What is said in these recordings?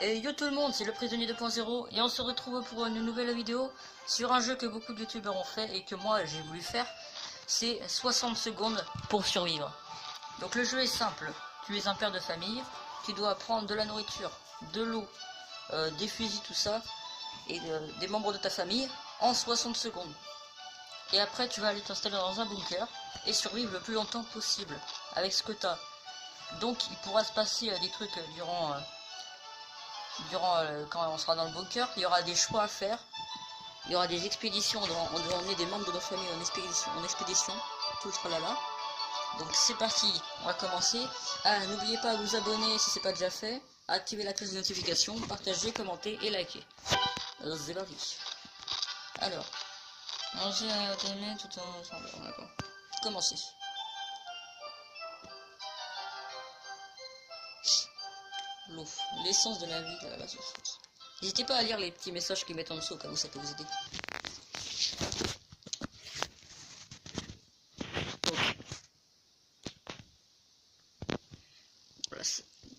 Et yo tout le monde, c'est le prisonnier 2.0 et on se retrouve pour une nouvelle vidéo sur un jeu que beaucoup de youtubeurs ont fait et que moi j'ai voulu faire. C'est 60 secondes pour survivre. Donc le jeu est simple, tu es un père de famille, tu dois prendre de la nourriture, de l'eau, des fusils, tout ça, et des membres de ta famille en 60 secondes. Et après tu vas aller t'installer dans un bunker et survivre le plus longtemps possible avec ce que tu as. Donc il pourra se passer des trucs durant quand on sera dans le bunker. Il y aura des choix à faire, il y aura des expéditions, on doit emmener des membres de nos familles en expédition, tout le tralala. Donc c'est parti, on va commencer. Ah, n'oubliez pas de vous abonner si c'est pas déjà fait, activer la cloche de notification, partager, commenter et liker. C'est parti. Alors, manger à terminer tout en d'accord. Commencer. L'eau, l'essence de la vie de la base. N'hésitez pas à lire les petits messages qu'ils mettent en dessous, au cas où ça peut vous aider. Voilà,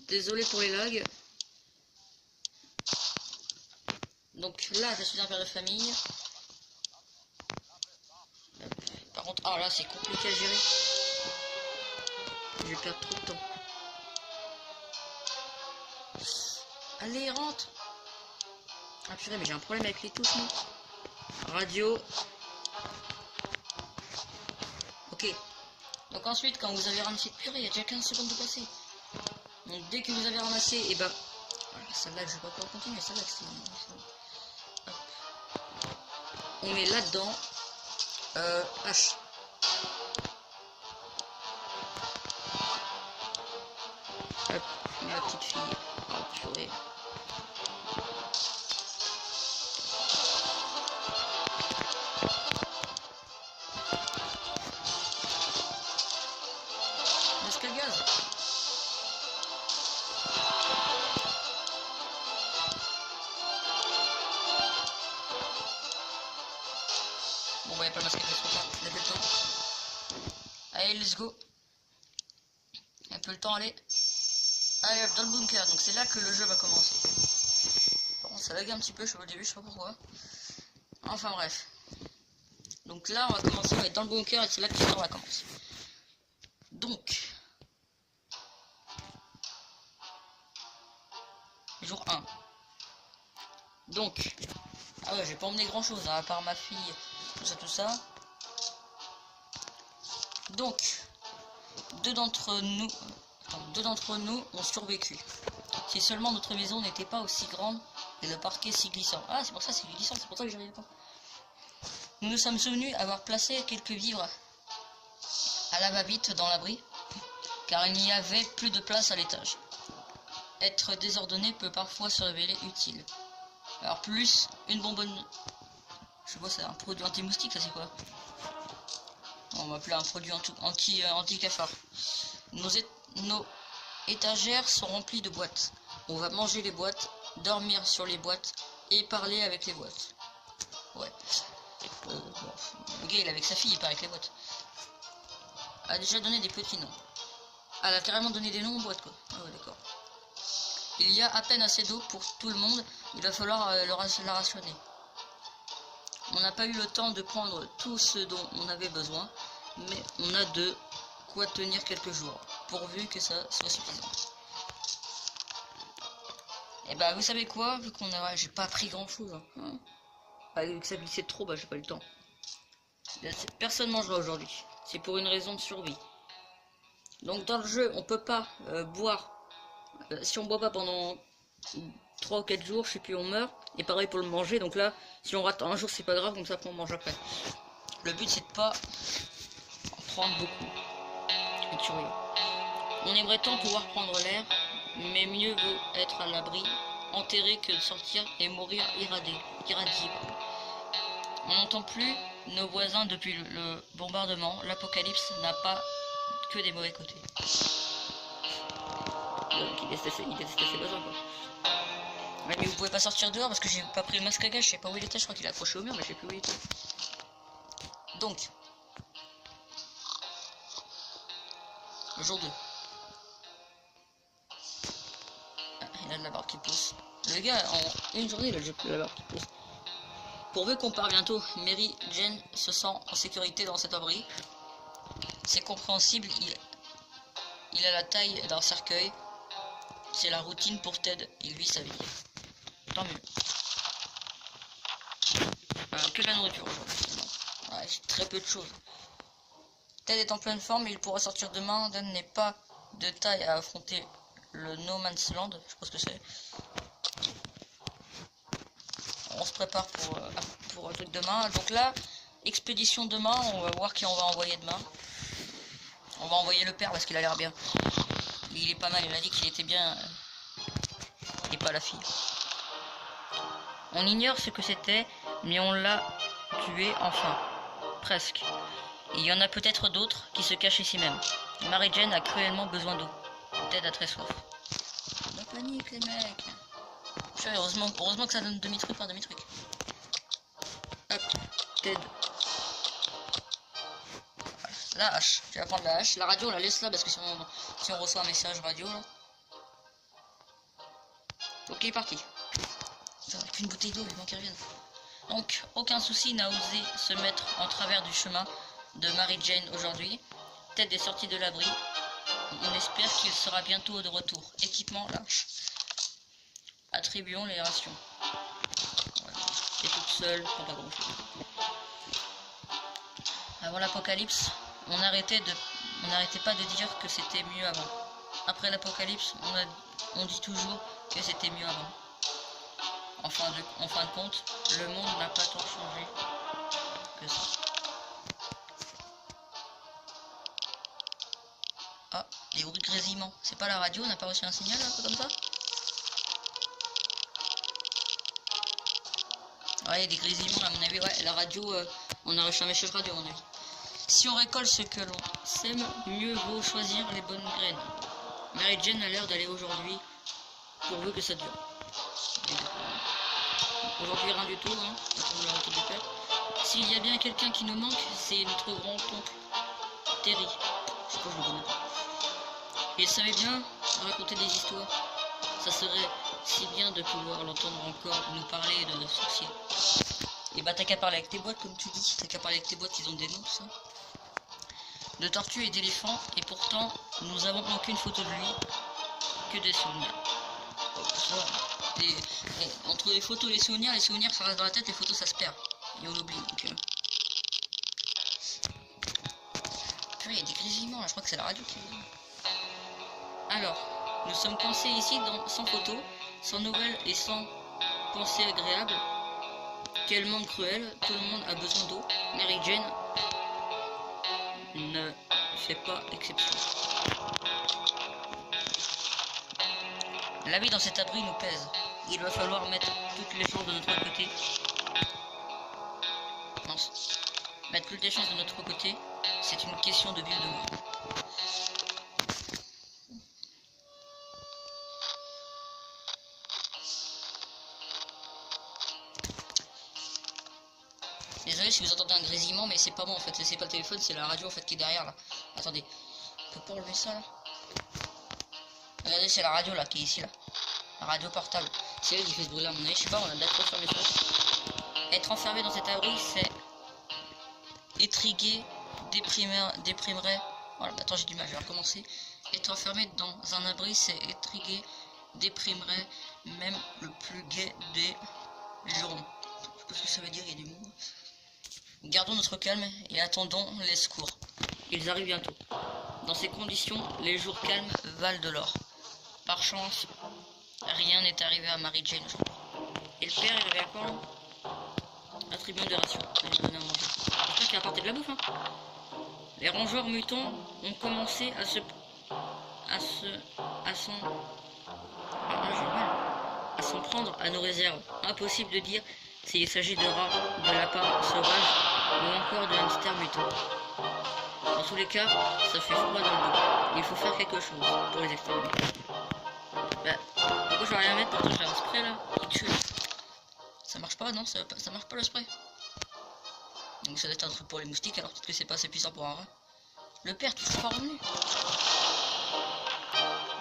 désolé pour les lags. Donc là, je suis un père de famille. Par contre, ah là, c'est compliqué à gérer. Je vais perdre trop de temps. Allez, rentre. Ah purée, mais j'ai un problème avec les touches, moi. Radio. Ok. Donc ensuite, quand vous avez ramassé... Purée, il y a déjà 15 secondes de passer. Donc dès que vous avez ramassé, et ben... Voilà, celle-là, je vais pas pouvoir continuer, celle-là, c'est... On met là-dedans... H. Hop, ma petite fille. Oh purée. Masque à gaz. Bon bah y'a pas le masque à gaz, trop tard, on a plus le temps. Allez, let's go. Un peu le temps, allez. Allez hop, dans le bunker, donc c'est là que le jeu va commencer. Bon, ça lag un petit peu, je suis au début, je sais pas pourquoi. Enfin bref. Donc là, on va commencer, on va être dans le bunker et c'est là que l'histoire va commencer. Donc, jour 1. Donc, ah ouais, j'ai pas emmené grand chose, hein, à part ma fille, tout ça. Donc, deux d'entre nous ont survécu. Si seulement notre maison n'était pas aussi grande et le parquet si glissant. Ah, c'est pour ça, c'est glissant, c'est pour ça que j'arrivais pas. Nous nous sommes souvenus avoir placé quelques vivres à la va-vite dans l'abri, car il n'y avait plus de place à l'étage. Être désordonné peut parfois se révéler utile. Alors plus une bonbonne... Je sais pas, c'est un produit anti-moustique, ça c'est quoi? On va appeler un produit anti-cafard. Nos étagères sont remplies de boîtes. On va manger les boîtes, dormir sur les boîtes et parler avec les boîtes. Ouais. Bon, le gars il est avec sa fille, il parle avec les boîtes. A déjà donné des petits noms. Elle a carrément donné des noms aux boîtes quoi. Ah ouais d'accord. Il y a à peine assez d'eau pour tout le monde, il va falloir la rationner. On n'a pas eu le temps de prendre tout ce dont on avait besoin, mais on a de quoi tenir quelques jours, pourvu que ça soit suffisant. Et bah vous savez quoi, vu qu'on a... j'ai pas pris grand chose, hein. Bah, vu que ça glissait trop, bah j'ai pas eu le temps. Personne mangera aujourd'hui, c'est pour une raison de survie. Donc dans le jeu, on peut pas boire. Si on boit pas pendant 3 ou 4 jours, je sais plus, on meurt. Et pareil pour le manger, donc là, si on rate un jour, c'est pas grave, comme ça on mange après. Le but c'est de pas en prendre beaucoup. Et de survivre. On aimerait tant pouvoir prendre l'air, mais mieux vaut être à l'abri, enterré que de sortir et mourir irradié. On n'entend plus nos voisins depuis le bombardement, l'apocalypse n'a pas que des mauvais côtés. Donc il détestait ses voisins quoi. Ouais, mais vous pouvez pas sortir dehors parce que j'ai pas pris le masque à gaz, je sais pas où il était, je crois qu'il est accroché au mur mais je sais plus où il était. Donc, jour 2. Ah, il y a de la barre qui pousse. Le gars, en une journée, il a déjà là-bas. Pourvu qu'on part bientôt, Mary Jane se sent en sécurité dans cet abri. C'est compréhensible, il a la taille d'un cercueil. C'est la routine pour Ted, il vit sa vie. Tant mieux. Que de la nourriture aujourd'hui. Ouais, très peu de choses. Ted est en pleine forme, il pourra sortir demain. Dan n'est pas de taille à affronter le No Man's Land, je sais pas ce que c'est. On se prépare pour un truc demain. Donc là, expédition demain, on va voir qui on va envoyer demain. On va envoyer le père parce qu'il a l'air bien. Il est pas mal, il a dit qu'il était bien. Et pas la fille. On ignore ce que c'était, mais on l'a tué enfin. Presque. Il y en a peut-être d'autres qui se cachent ici même. Mary Jane a cruellement besoin d'eau. Ted a très soif. La panique les mecs. Heureusement que ça donne demi-truc par demi-truc. Hop, Ted. La hache, je vais prendre la hache. La radio, on la laisse là parce que si on reçoit un message radio là. Ok, parti. Avec une bouteille d'eau, il qu'elle revienne. Donc, aucun souci n'a osé se mettre en travers du chemin de Mary Jane aujourd'hui. Ted est sorti de l'abri. On espère qu'il sera bientôt de retour. Équipement, lâche. Attribuons les rations. Voilà. Et toute seule, prends pas grand chose. Avant l'apocalypse, on n'arrêtait pas de dire que c'était mieux avant. Après l'apocalypse, on dit toujours que c'était mieux avant. En fin de compte, le monde n'a pas tant changé que ça. Ah, les bruits de grésillement. C'est pas la radio, on n'a pas reçu un signal un peu comme ça? Ouais, des grésillements à mon avis, ouais, la radio, on a reçu un message radio à mon avis. Si on récolte ce que l'on sème, mieux vaut choisir les bonnes graines. Mary Jane a l'air d'aller aujourd'hui, pourvu que ça dure. Aujourd'hui rien du tout, hein. S'il y a bien quelqu'un qui nous manque, c'est notre grand-oncle Terry. Je sais pas, je le connais pas. Il savait bien raconter des histoires. Ça serait si bien de pouvoir l'entendre encore nous parler de sorciers. Et bah t'as qu'à parler avec tes boîtes comme tu dis, t'as qu'à parler avec tes boîtes, ils ont des noms tout ça. De tortues et d'éléphants, et pourtant nous avons aucune photo de lui, que des souvenirs. Entre les photos et les souvenirs ça reste dans la tête, les photos ça se perd. Et on l'oublie donc. Purée, il y a des grésillements là, je crois que c'est la radio qui. Alors, nous sommes coincés ici sans photo, sans nouvelles et sans pensée agréable. Quel monde cruel, tout le monde a besoin d'eau. Mary Jane ne fait pas exception. La vie dans cet abri nous pèse. Il va falloir mettre toutes les chances de notre côté. Non, mettre toutes les chances de notre côté, c'est une question de vie ou de mort. Désolé si vous entendez un grésillement, mais c'est pas moi en fait, c'est pas le téléphone, c'est la radio en fait qui est derrière là. Attendez, on peut pas enlever ça là? Regardez, c'est la radio là qui est ici là. La radio portable. C'est elle qui fait ce bruit là à mon avis, je sais pas, on a d'être fermé ça. Être enfermé dans cet abri, c'est étriguer, déprimerait. Voilà, attends, j'ai du mal, je vais recommencer. Être enfermé dans un abri, c'est étriguer, déprimerait même le plus gai des jurons. Je sais pas ce que ça veut dire, il y a des mots. Gardons notre calme et attendons les secours. Ils arrivent bientôt. Dans ces conditions, les jours calmes valent de l'or. Par chance, rien n'est arrivé à Mary Jane aujourd'hui. Et le père, il avait à quoi là? Attribuant des rations. Il m'a donné à manger. J'espère qu'il a apporté de la bouffe, hein. Les rongeurs mutants ont commencé à s'en prendre à nos réserves. Impossible de dire s'il s'agit de rats, de lapins sauvages ou encore de hamsters mutants. Dans tous les cas, ça fait froid dans le dos. Il faut faire quelque chose pour les exterminer. Bah, pourquoi je vais rien mettre? Pourtant j'ai un spray là qui tue. Ça marche pas, non? Ça marche pas le spray. Donc ça doit être un truc pour les moustiques, alors peut-être que c'est pas assez puissant pour un rat. Le père, toujours pas revenu.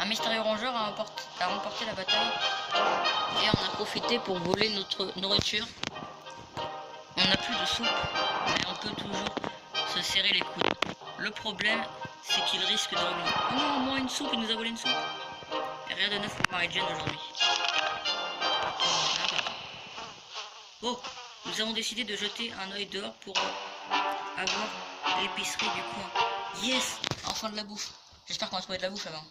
Un mystérieux rongeur a remporté la bataille et on a profité pour voler notre nourriture. On n'a plus de soupe, mais on peut toujours se serrer les coudes. Le problème, c'est qu'il risque de revenir. Oh non, moi une soupe, il nous a volé une soupe. Et rien de neuf pour Mary-Jane aujourd'hui. Oh, nous avons décidé de jeter un œil dehors pour avoir l'épicerie du coin. Yes, enfin de la bouffe. J'espère qu'on va trouver de la bouffe avant.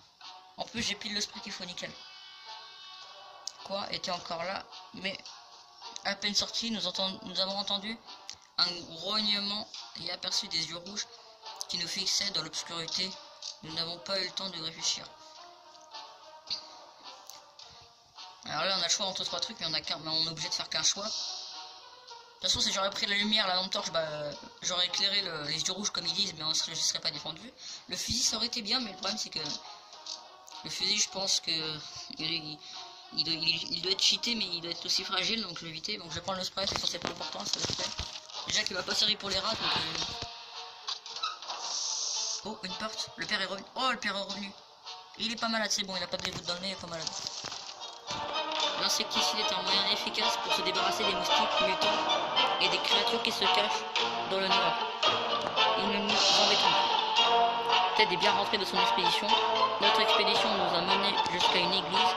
En plus, j'ai pile le spray qu'il faut, nickel. Quoi était encore là, mais à peine sorti, nous avons entendu un grognement et aperçu des yeux rouges qui nous fixaient dans l'obscurité. Nous n'avons pas eu le temps de réfléchir. Alors là, on a le choix entre trois trucs, mais on est obligé de faire qu'un choix. De toute façon, si j'aurais pris la lumière, la lampe torche, j'aurais éclairé les yeux rouges comme ils disent, mais je ne serais pas défendu. Le fusil, ça aurait été bien, mais le problème, c'est que le fusil, je pense que il doit être cheaté, mais il doit être aussi fragile, donc je vais éviter. Donc je vais prendre le spray, c'est censé être plus important, ça va être fait. Déjà qu'il va pas servir pour les rats, donc oh, une porte, le père est revenu. Oh, le père est revenu. Il est pas malade, c'est bon, il a pas de gouttes dans le nez, il est pas malade. L'insecticide est un moyen efficace pour se débarrasser des moustiques mutants et des créatures qui se cachent dans le noir. Ils ne nous embêteront pas. Ted est bien rentré de son expédition. Notre expédition nous a menés jusqu'à une église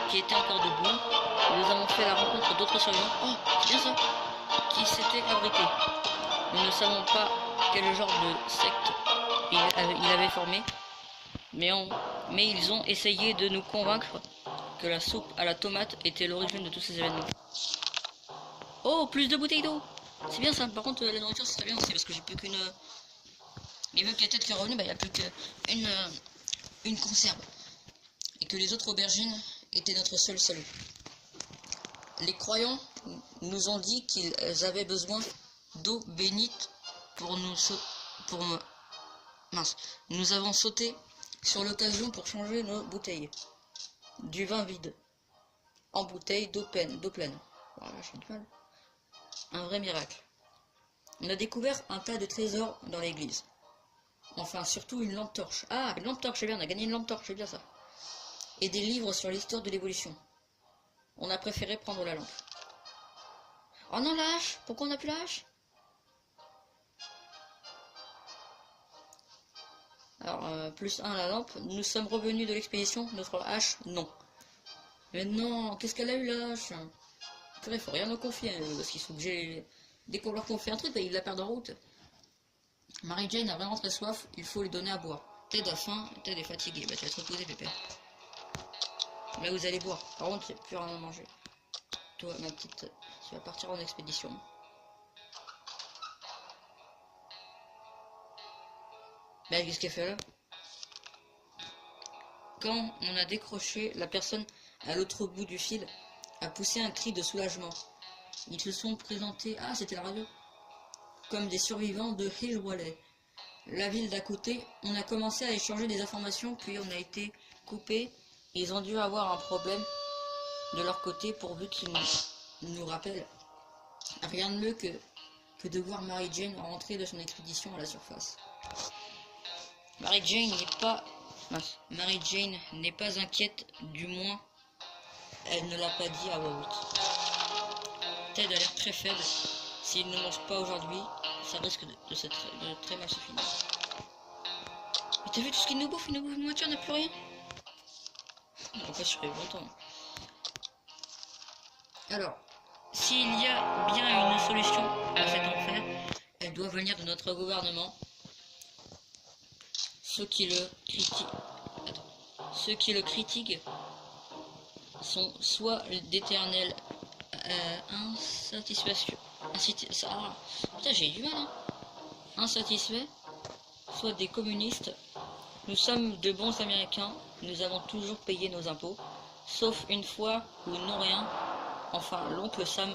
qui était encore debout. Nous avons fait la rencontre d'autres survivants. Oh, c'est bien ça. Qui s'étaient abrités. Nous ne savons pas quel genre de secte il avait formé, mais ils ont essayé de nous convaincre que la soupe à la tomate était l'origine de tous ces événements. Oh, plus de bouteilles d'eau. C'est bien ça. Par contre, la nourriture, c'est très bien aussi, parce que j'ai plus qu'une... Et vu que la tête qui est revenue, il n'y a plus qu'une conserve. Et que les autres aubergines étaient notre seul salut. Les croyants nous ont dit qu'ils avaient besoin d'eau bénite pour mince. Nous avons sauté sur l'occasion pour changer nos bouteilles. Du vin vide en bouteille d'eau pleine. Voilà, j'ai du mal. Un vrai miracle. On a découvert un tas de trésors dans l'église. Enfin, surtout une lampe torche. Ah, une lampe torche, c'est bien, on a gagné une lampe torche, c'est bien ça. Et des livres sur l'histoire de l'évolution. On a préféré prendre la lampe. Oh non, la hache. Pourquoi on n'a plus la hache? Alors, plus 1 la lampe. Nous sommes revenus de l'expédition. Notre hache, non. Mais non, qu'est-ce qu'elle a eu la hache? Il faut rien nous confier, parce qu'ils sont obligés... Dès qu'on leur confie un truc, ils la perdent en route. Mary-Jane a vraiment très soif, il faut lui donner à boire. Ted a faim, Ted est fatigué. Bah tu vas te reposer, pépère. Là vous allez boire. Par contre, il n'y a plus rien à manger. Toi, ma petite, tu vas partir en expédition. Bah qu'est-ce qu'elle fait là? Quand on a décroché, la personne à l'autre bout du fil a poussé un cri de soulagement. Ils se sont présentés, ah c'était la radio, comme des survivants de Hill Valley, la ville d'à côté. On a commencé à échanger des informations, puis on a été coupés. Ils ont dû avoir un problème de leur côté pourvu qu'ils nous rappellent. Rien de mieux que de voir Mary-Jane rentrer de son expédition à la surface. Mary-Jane n'est pas inquiète, du moins elle ne l'a pas dit à voix haute. Ted a l'air très faible. S'il ne mange pas aujourd'hui, ça risque de très mal se finir. Mais t'as vu tout ce qu'il nous bouffe? Il nous bouffe une moitié, on n'a plus rien. En fait, je serais longtemps. Alors, s'il y a bien une solution à cet enfer, elle doit venir de notre gouvernement. Ceux qui le critiquent sont soit d'éternels insatisfaction. Putain, j'ai du mal, hein. Insatisfaits, soit des communistes. Nous sommes de bons Américains, nous avons toujours payé nos impôts, sauf une fois où non rien. Enfin, l'oncle Sam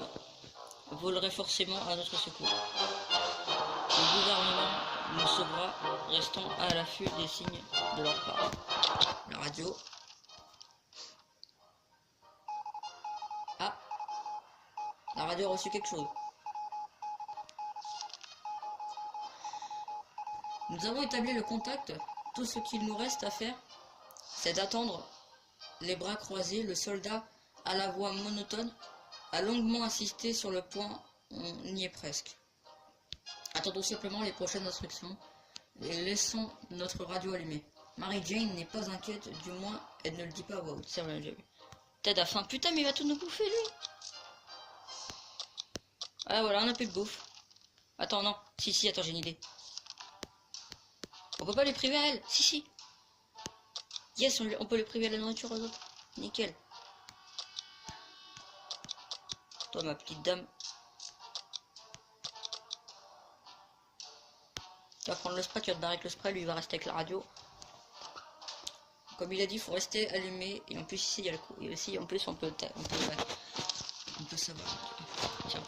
volerait forcément à notre secours. Le gouvernement nous sauvera, restons à l'affût des signes de leur part. La radio. Ah, la radio a reçu quelque chose. Nous avons établi le contact. Tout ce qu'il nous reste à faire, c'est d'attendre les bras croisés. Le soldat, à la voix monotone, a longuement insisté sur le point. On y est presque. Attendons simplement les prochaines instructions et laissons notre radio allumée. Mary Jane n'est pas inquiète, du moins elle ne le dit pas à voix haute. C'est vrai, j'ai vu. Ted a faim. Putain, mais il va tout nous bouffer, lui. Ah voilà, on a plus de bouffe. Attends, non. Si, attends, j'ai une idée. On peut pas les priver à elle. Si. Yes, on peut les priver à la nourriture aux autres. Nickel. Toi, ma petite dame. Tu vas prendre le spray, tu vas te barrer avec le spray, lui il va rester avec la radio. Comme il a dit, il faut rester allumé. Et en plus ici il y a le coup. Et aussi en plus on peut savoir. Tiens.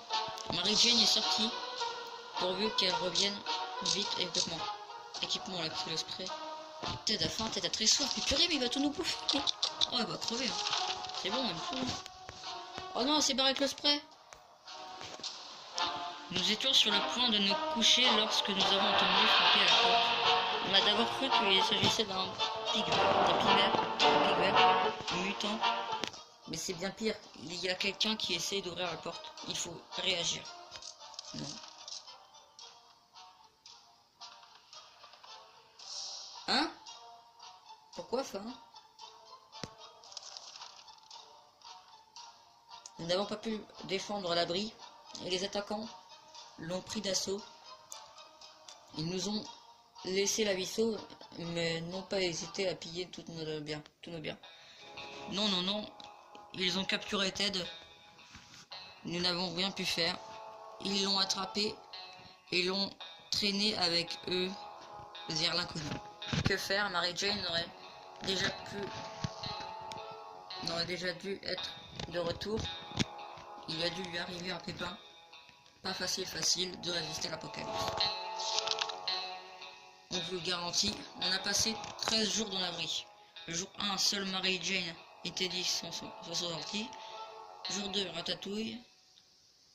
Mary Jane est sortie. Pourvu qu'elle revienne vite et équipement. Équipement, on a pris le spray. Ted a faim, Ted a très soif. Mais purée, mais il va tout nous bouffer. Oh, il va crever. Hein. C'est bon, même tout. Oh non, c'est barré avec le spray. Nous étions sur le point de nous coucher lorsque nous avons entendu frapper à la porte. On a d'abord cru qu'il s'agissait d'un pigvert, mutant. Mais c'est bien pire. Il y a quelqu'un qui essaie d'ouvrir la porte. Il faut réagir. Non. Hein? Pourquoi faim? Nous n'avons pas pu défendre l'abri et les attaquants l'ont pris d'assaut. Ils nous ont laissé la vie sauve, mais n'ont pas hésité à piller tous nos biens. Non. Ils ont capturé Ted. Nous n'avons rien pu faire. Ils l'ont attrapé et l'ont traîné avec eux vers l'inconnu. Que faire? Mary Jane aurait déjà dû être de retour. Il a dû lui arriver un pépin. Pas facile de résister à l'apocalypse. On vous le garantit, on a passé 13 jours dans l'abri. Le jour 1, seule Mary Jane et Teddy sont sortis. Jour 2, ratatouille.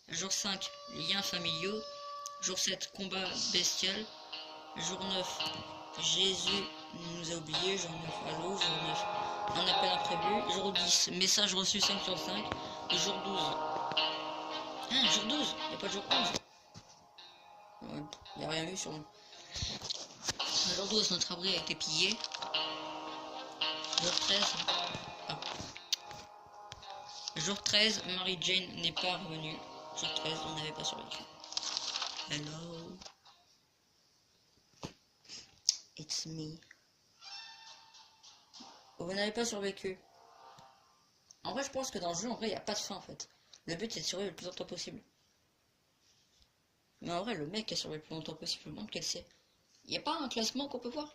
Jour 5, liens familiaux. Jour 7, combat bestial. Jour 9, Jésus nous a oubliés. Jour 9, allô. Jour 9, un appel imprévu. Jour 10, message reçu 5 sur 5. Et jour 12. Ah, jour 12, il n'y a pas de jour 11. Il n'y a rien eu sur nous. Jour 12, notre abri a été pillé. Jour 13. Ah. Jour 13, Mary Jane n'est pas revenue. Jour 13, on n'avait pas survécu. Hello. It's me. Vous n'avez pas survécu. En vrai, je pense que dans le jeu, en vrai, il n'y a pas de fin en fait. Le but, c'est de survivre le plus longtemps possible. Mais en vrai, le mec qui a survécu le plus longtemps possible, je me demande quel c'est. Il n'y a pas un classement qu'on peut voir?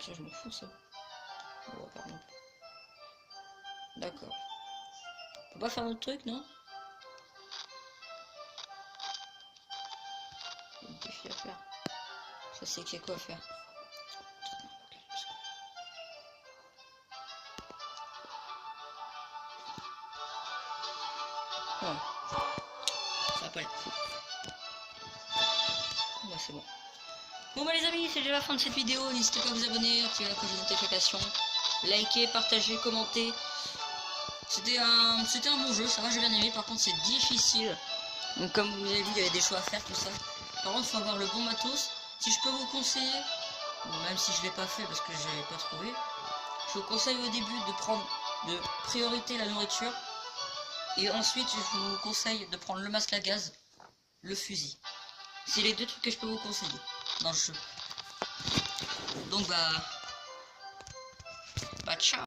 Ça, je m'en fous, ça. Oh, pardon. D'accord. On peut pas faire notre truc, non? Il y a un défi à faire. Je sais qu'il y a quoi à faire. Ouais. Ça va pas aller. Ouais, c'est bon. Bon bah les amis, c'est déjà la fin de cette vidéo. N'hésitez pas à vous abonner, activer la cloche de notification, liker, partager, commenter. C'était un bon jeu, ça va, j'ai bien aimé. Par contre, c'est difficile. Donc comme vous avez vu, il y avait des choix à faire, tout ça. Par contre, il faut avoir le bon matos. Si je peux vous conseiller, bon, même si je l'ai pas fait parce que je l'ai pas trouvé, je vous conseille au début de prendre de priorité la nourriture. Et ensuite, je vous conseille de prendre le masque à gaz, le fusil. C'est les deux trucs que je peux vous conseiller dans le jeu. Donc bah ciao.